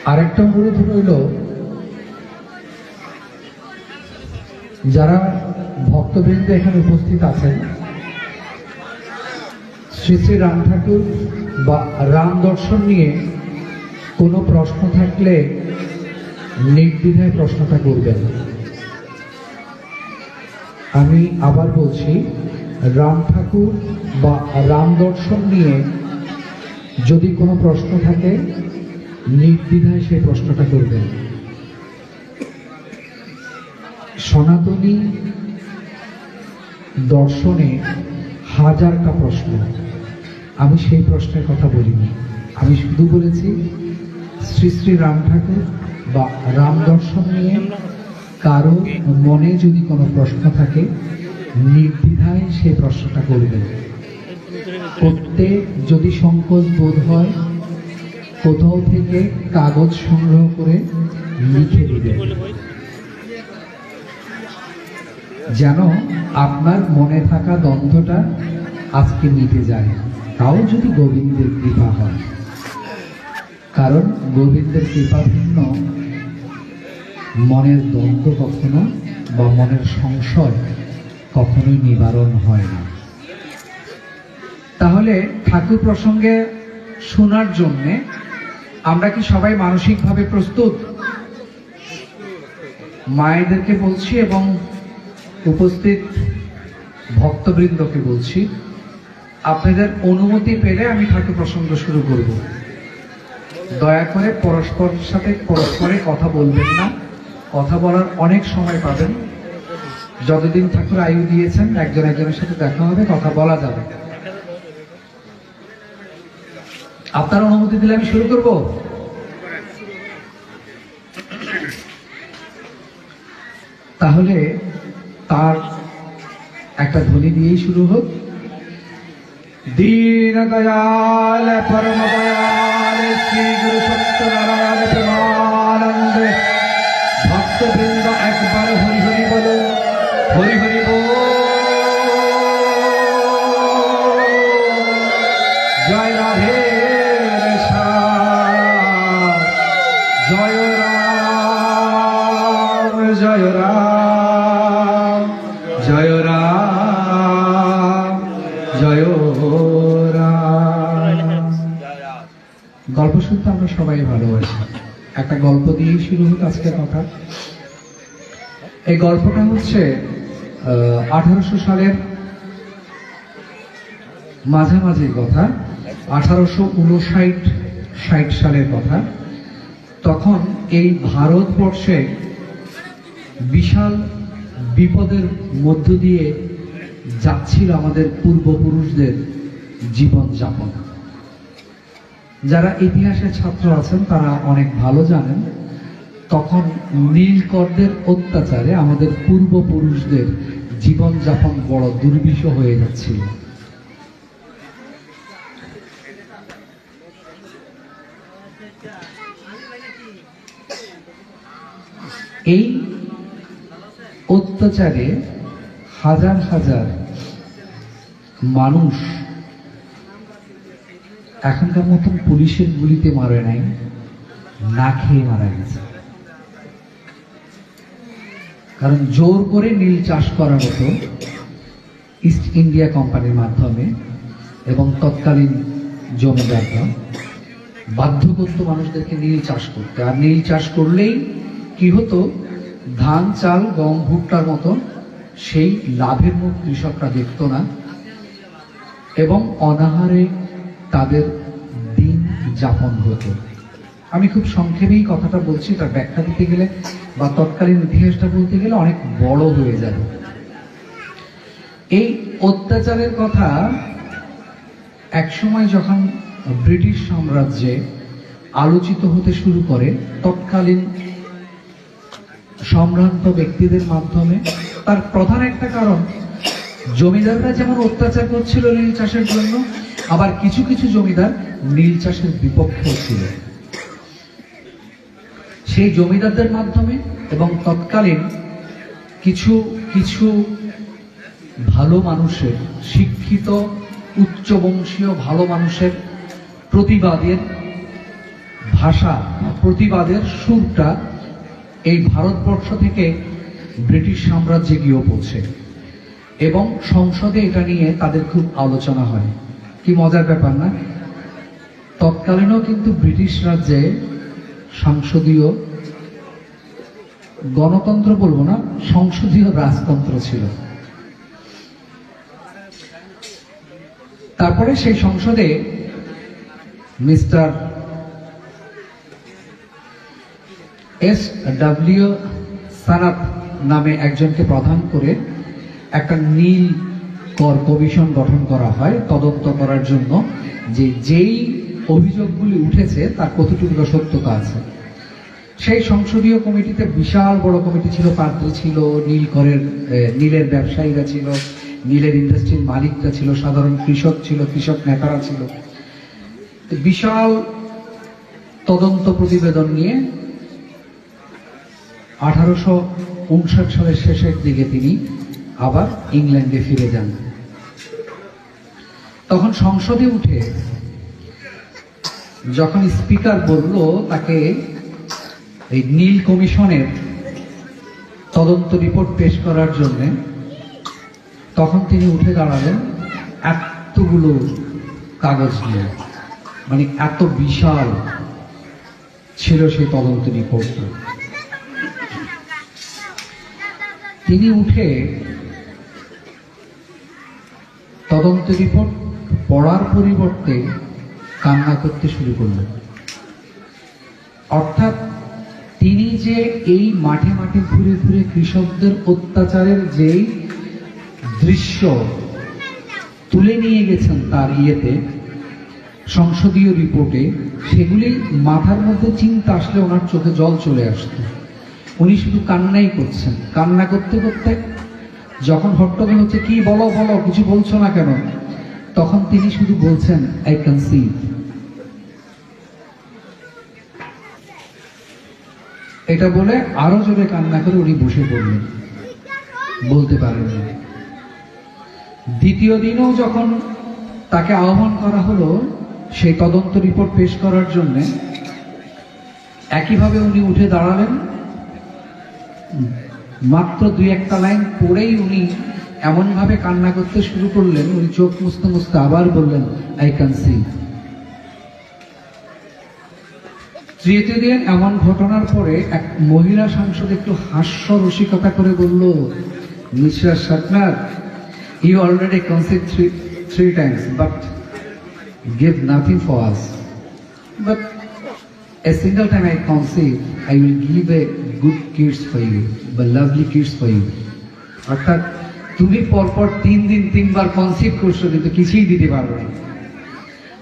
আরেকটা অনুরোধ রইল, যারা ভক্তবৃন্দ এখানে উপস্থিত আছেন, শ্রী শ্রী রাম ঠাকুর বা রাম দর্শন নিয়ে কোনো প্রশ্ন থাকলে নির্দ্বিধায় প্রশ্নটা করবেন। আমি আবার বলছি, রাম ঠাকুর বা রাম দর্শন নিয়ে যদি কোনো প্রশ্ন থাকে নির্দ্বিধায় সেই প্রশ্নটা করবেন। সনাতনী দর্শনে হাজারটা প্রশ্ন, আমি সেই প্রশ্নের কথা বলিনি। আমি শুধু বলেছি শ্রী শ্রী রাম ঠাকুর বা রাম দর্শন নিয়ে কারো মনে যদি কোনো প্রশ্ন থাকে নির্দ্বিধায় সেই প্রশ্নটা করবেন। করতে যদি সংকোচ বোধ হয় কোথাও থেকে কাগজ সংগ্রহ করে লিখে দিবেন, যেন আপনার মনে থাকা দ্বন্দ্বটা আজকে মিটে যায়, তাও যদি গোবিন্দের কৃপা হয়। কারণ গোবিন্দের কৃপা ভিন্ন মনের দ্বন্দ্ব কখনো বা মনের সংশয় কখনোই নিবারণ হয় না। তাহলে ঠাকুর প্রসঙ্গে শোনার জন্যে আমরা কি সবাই মানসিকভাবে প্রস্তুত? মায়েদেরকে বলছি এবং উপস্থিত ভক্তবৃন্দকে বলছি, আপনাদের অনুমতি পেলে আমি ঠাকুর প্রসঙ্গ শুরু করব। দয়া করে পরস্পরের সাথে পরস্পরে কথা বলবেন না। কথা বলার অনেক সময় পাবেন। যতদিন ঠাকুর আয়ু দিয়েছেন একজন একজনের সাথে দেখা হবে, কথা বলা যাবে। আপনার অনুমতি দিলে আমি শুরু করব। তাহলে তার একটা ধ্বনি দিয়েই শুরু হোক। দীন দয়াল পরম দয়াল শ্রী গুরু সত্যনারায়ণ প্রেমানন্দ ভক্তবৃন্দ একবার হরি হরি বলো, হরি হরি বল। জয় রাধে শ্যাম, জয় রাম, জয় রাম, জয় রাম, জয় রাম। গল্প শুনতে আমরা সবাই ভালোবাসি। একটা গল্প দিয়েই শুরু হোক আজকের কথা। এই গল্পটা হচ্ছে 1800 সালের মাঝামাঝি কথা, 1859-60 সালের কথা। তখন এই ভারতবর্ষে বিশাল বিপদের মধ্য দিয়ে যাচ্ছিল আমাদের পূর্বপুরুষদের জীবনযাপন। যারা ইতিহাসের ছাত্র আছেন তারা অনেক ভালো জানেন, তখন নীলকরদের অত্যাচারে আমাদের পূর্বপুরুষদের জীবনযাপন বড় দুর্বিষহ হয়ে যাচ্ছিল। এই অত্যাচারে হাজার হাজার মানুষ এখনকার মতন পুলিশের গুলিতে মারে নাই, না খেয়ে মারা গেছে। কারণ জোর করে নীল চাষ করা হতো ইস্ট ইন্ডিয়া কোম্পানির মাধ্যমে, এবং তৎকালীন জমিদাররা বাধ্য করতো মানুষদেরকে নীল চাষ করতে। আর নীল চাষ করলেই কি হতো, ধান চাল গম ভুট্টার মতো সেই লাভের মুখ কৃষকরা দেখত না, এবং অনাহারে তাদের দিন যাপন হতো। আমি খুব সংক্ষেপেই কথাটা বলছি, তার ব্যাখ্যা দিতে গেলে বা তৎকালীন ইতিহাসটা বলতে গেলে অনেক বড় হয়ে যাবে। এই অত্যাচারের কথা একসময় যখন ব্রিটিশ সাম্রাজ্যে আলোচিত হতে শুরু করে তৎকালীন সম্ভ্রান্ত ব্যক্তিদের মাধ্যমে, তার প্রধান একটা কারণ জমিদাররা যেমন অত্যাচার করছিল নীল চাষের জন্য, আবার কিছু কিছু জমিদার নীল চাষের বিপক্ষেও ছিল। সেই জমিদারদের মাধ্যমে এবং তৎকালীন কিছু কিছু ভালো মানুষের, শিক্ষিত উচ্চবংশীয় ভালো মানুষের প্রতিবাদের ভাষা, প্রতিবাদের সুরটা এই ভারতবর্ষ থেকে ব্রিটিশ সাম্রাজ্যে গিয়েও পৌঁছে এবং সংসদে এটা নিয়ে তাদের খুব আলোচনা হয়। কি মজার ব্যাপার না? তৎকালীনও কিন্তু ব্রিটিশ রাজ্যে সংসদীয় গণতন্ত্র বলবো না, সংসদীয় রাজতন্ত্র ছিল। তারপরে সেই সংসদে মিস্টার S.W. সানাত নামে একজনকে প্রধান করে একটা নীল কর কমিশন গঠন করা হয় তদন্ত করার জন্য যে যেই অভিযোগগুলি উঠেছে তার কতটুকু সত্যতা আছে। সেই সংসদীয় কমিটিতে বিশাল বড় কমিটি ছিল, পাত্রী ছিল, নীলের ব্যবসায়ীরা ছিল, নীলের ইন্ডাস্ট্রির মালিকরা ছিল, সাধারণ কৃষক ছিল, কৃষক নেতারা ছিল। বিশাল তদন্ত প্রতিবেদন নিয়ে 1859 সালের শেষের দিকে তিনি আবার ইংল্যান্ডে ফিরে যান। তখন সংসদে উঠে যখন স্পিকার বলল তাকে এই নীল কমিশনের তদন্ত রিপোর্ট পেশ করার জন্য, তখন তিনি উঠে দাঁড়ালেন এতগুলো কাগজ নিয়ে, মানে এত বিশাল ছিল সেই তদন্ত রিপোর্টটা। তিনি উঠে তদন্ত রিপোর্ট পড়ার পরিবর্তে কান্না করতে শুরু করলেন। অর্থাৎ তিনি যে এই মাঠে মাঠে ঘুরে ঘুরে কৃষকদের অত্যাচারের যে দৃশ্য তুলে নিয়ে গেছেন তার ইয়েতে সংসদীয় রিপোর্টে, সেগুলি মাথার মধ্যে চিন্তা আসলে ওনার চোখে জল চলে আসতো। উনি শুধু কান্নাই করছেন। কান্না করতে করতে যখন হট্টগোল হচ্ছে, কি বলো বলো, কিছু বলছো না কেন, তখন তিনি শুধু বলছেন আই কনসিভ। এটা বলে আরো জোরে কান্না করে উনি বসে পড়লেন, বলতে পারেননি। দ্বিতীয় দিনও যখন তাকে আহ্বান করা হলো সেই তদন্ত রিপোর্ট পেশ করার জন্য, একইভাবে উনি উঠে দাঁড়ালেন। মাত্র 2-1 লাইন পড়েই উনি এমন ভাবে কান্না করতে শুরু করলেন, উনি চোখ মুছতে মুছতে আবার বললেন আই ক্যান সি। তৃতীয় দিন এমন ঘটনার পরে এক মহিলা সাংসদ একটু হাস্য রসিকতা করে বলল, mister Shatner, you already conceive three times but give nothing for us, but a single time I conceive, I will give a good kids for you, but lovely kids for you. অর্থাৎ তুমি পরপর 3 দিন 3 বার conceive করছো কিন্তু কিছুই দিতে পারবে না,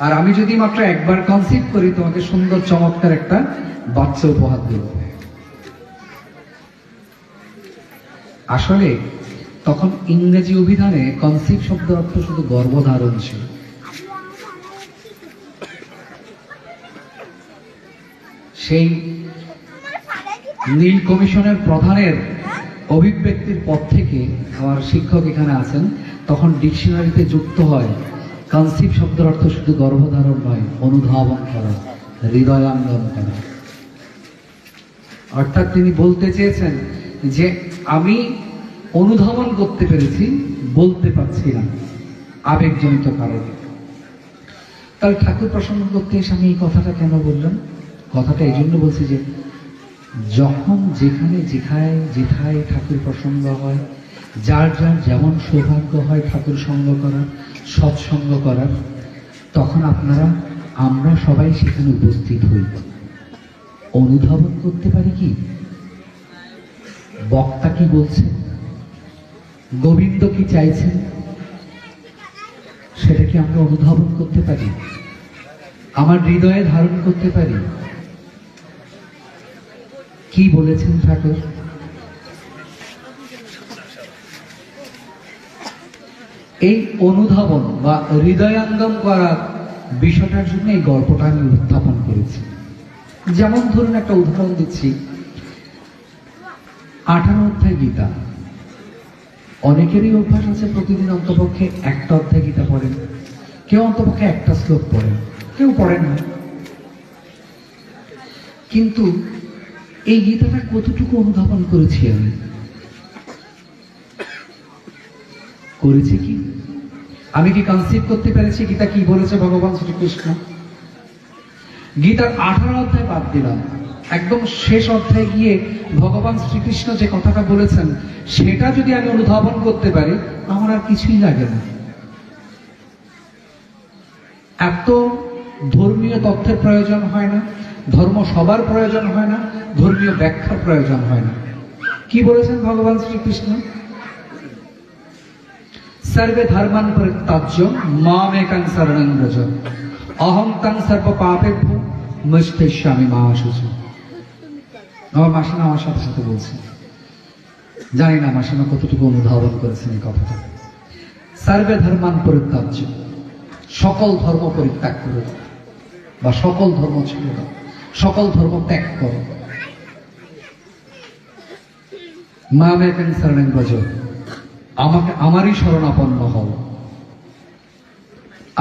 আর আমি যদি মাত্র একবার কনসিভ করি তোমাকে সুন্দর চমৎকার একটা বাচ্চা উপহার দেব। আসলে তখন ইংরেজি অভিধানে কনসিভ শব্দের অর্থ শুধু গর্ভধারণ ছিল। সেই নীল কমিশনের প্রধানের অভিব্যক্তির পর থেকে, আমার শিক্ষক এখানে আছেন, তখন ডিকশনারিতে যুক্ত হয় কনসিভ শব্দের অর্থ শুধু গর্ভধারণ নয়, অনুধাবন করা, হৃদয়াঙ্গন করা। অর্থাৎ তিনি বলতে চেয়েছেন যে আমি অনুধাবন করতে পেরেছি, বলতে পারছি না আবেগজনিত কারণে। তাহলে ঠাকুর প্রসঙ্গ করতে এসে আমি এই কথাটা কেন বললাম? কথাটা এই জন্য বলছি যে যখন যেখানে যেথায় ঠাকুর প্রসঙ্গ হয়, যার যার যেমন সৌভাগ্য হয় ঠাকুর সঙ্গ করার, সৎসঙ্গ করার, তখন আমরা সবাই সেখানে উপস্থিত হই। অনুধাবন করতে পারি কি বক্তা কি বলছেন, গোবিন্দ কি চাইছেন, সেটা কি আমরা অনুধাবন করতে পারি, আমার হৃদয়ে ধারণ করতে পারি? কি বলেছেন ঠাকুর? এই অনুধাবন বা হৃদয়াঙ্গম করার বিষয়টার জন্য এই গল্পটা আমি উত্থাপন করেছি। যেমন ধরুন একটা উদাহরণ দিচ্ছি, 18 অধ্যায় গীতা। অনেকেরই অভ্যাস আছে প্রতিদিন অন্তপক্ষে একটা অধ্যায় গীতা পড়েন, কেউ অন্তপক্ষে একটা শ্লোক পড়েন, কেউ কেউ পড়েন না। কিন্তু এই গীতাটা কতটুকু অনুধাবন করেছি আমি? করেছি কি? আমি কি কনসিভ করতে পেরেছি গীতা কি বলেছে ভগবান শ্রীকৃষ্ণ? গীতার 18 অধ্যায় বাদ দিলাম, একদম শেষ অধ্যায়ে গিয়ে ভগবান শ্রীকৃষ্ণ যে কথাটা বলেছেন সেটা যদি আমি অনুধাবন করতে পারি, আমার আর কিছুই লাগে না। এত ধর্মীয় তথ্যের প্রয়োজন হয় না, ধর্ম সবার প্রয়োজন হয় না, ধর্মীয় ব্যাখ্যার প্রয়োজন হয় না। কি বলেছেন ভগবান শ্রীকৃষ্ণ? সর্বে ধর্মান পরিত্যাজ্য মামেকং শরণং ব্রজ অহং তং সর্ব পাপেভ্যো মোক্ষয়িষ্যামি মা শুচি। আমার মাসিমা আমার সাথে সাথে বলছে, জানি না মাসিমা কতটুকু অনুধাবন করেছেন এই কথাটা। সর্বে ধর্মান পরিত্যাজ্য, সকল ধর্ম পরিত্যাগ করে দাও, বা সকল ধর্ম ছেড়ে দাও, সকল ধর্ম ত্যাগ করো। মামেকং শরণং ব্রজ, আমাকে আমারই শরণাপন্ন হও,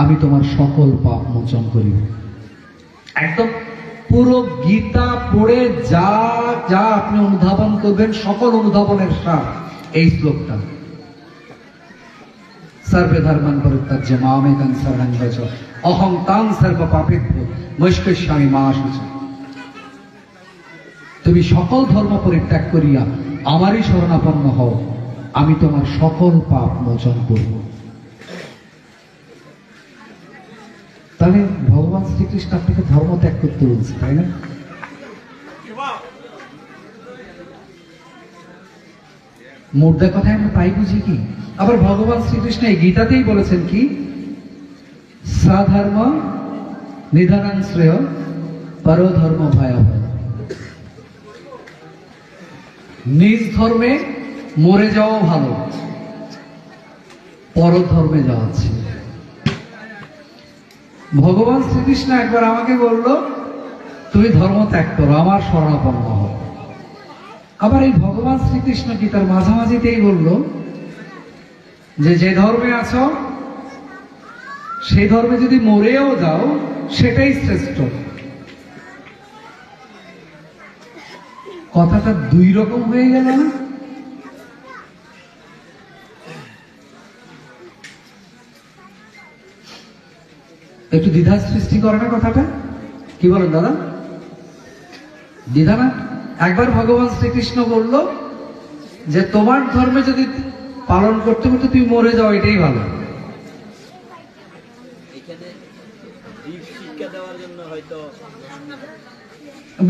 আমি তোমার সকল পাপ মোচন করিব। একদম পুরো গীতা পড়ে যা যা আপনি অনুধাবন করবেন, সকল অনুধাবনের সার এই শ্লোকটা। সর্বে ধর্মান পরিত্যাজ্য মামেকং শরণং ব্রজ অহং তাং সর্ব পাপেভ্যো মোক্ষয়িষ্যামি মা শুচি। তুমি সকল ধর্ম পরিত্যাগ করিয়া আমারই শরণাপন্ন হও, আমি তোমার সকল পাপ মোচন করব। তাহলে ভগবান শ্রীকৃষ্ণ আপনাকে ধর্ম ত্যাগ করতে বলছে, তাই না? মুদ্রা কথায় আমরা তাই বুঝি কি? আবার ভগবান শ্রীকৃষ্ণ এই গীতাতেই বলেছেন কি, সাধর্ম নিধনাং শ্রেয় পরধর্ম ভয়াবহ। নিজ ধর্মে মরে যাওয়া ভালো, পরধর্মে যাওয়া ছিল। ভগবান শ্রীকৃষ্ণ একবার আমাকে বলল, তুমি ধর্ম ত্যাগ করো, আমার শরণাপন্ন হও। আবার এই ভগবান শ্রীকৃষ্ণ গীতার মাঝামাঝিতেই বলল যে যে ধর্মে আছো সেই ধর্মে যদি মরেও যাও সেটাই শ্রেষ্ঠ। কথাটা দুই রকম হয়ে গেল না? একটু দ্বিধা সৃষ্টি করে না কথাটা? কি বলেন দাদা? দ্বিধা না? একবার ভগবান শ্রীকৃষ্ণ বলল যে তোমার ধর্মে যদি পালন করতে করতে তুমি মরে যাও, এটাই ভালো।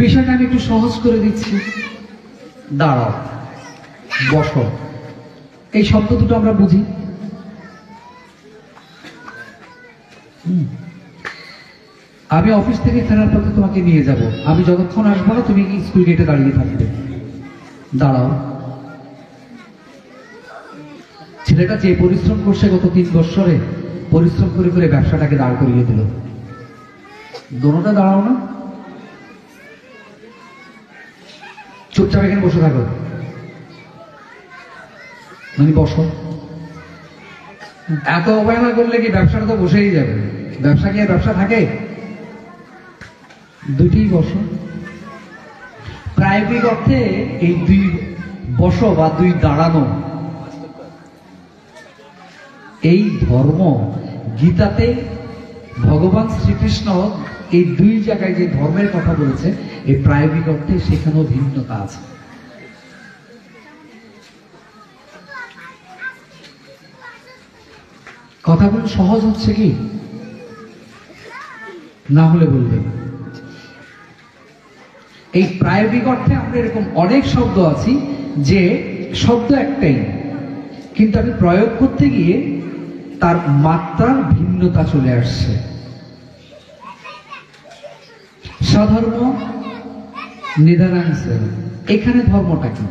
বিষয়টা আমি একটু সহজ করে দিচ্ছি। দাঁড়াও, বসো, এই শব্দ দুটো আমরা বুঝি। আমি অফিস থেকে ফেরার পথে তোমাকে নিয়ে যাব, আমি যতক্ষণ আসবো না তুমি স্কুল গেটে দাঁড়িয়ে থাকবে। দাঁড়াও। ছেলেটা যে পরিশ্রম করছে গত 3 বছরে, পরিশ্রম করে করে ব্যবসাটাকে দাঁড় করিয়ে দিল। দোনোটা দাঁড়াও না, চুপচাপ এখানে বসে থাকো। মানে বসো। এত অবহেলা করলে কি ব্যবসাটা তো বসেই যাবে। ব্যবসা কি আর ব্যবসা থাকে? দুইটি বসো। প্রায়োগিক অর্থে এই দুই বসো বা দুই দাঁড়ানো, এই ধর্ম গীতাতে ভগবান শ্রীকৃষ্ণ এই দুই জায়গায় যে ধর্মের কথা বলেছে, এই প্রায়োগিক অর্থে সেখানেও ভিন্নতা আছে। কথাগুলো সহজ হচ্ছে কি? না হলে বলবেন। এই প্রায়োগিক অর্থে আমরা এরকম অনেক শব্দ আছি যে শব্দ একটাই, কিন্তু আমি প্রয়োগ করতে গিয়ে তার মাত্রার ভিন্নতা চলে আসছে। স্বধর্ম নিধনাং শ্রেয়, এখানে ধর্মটা কি?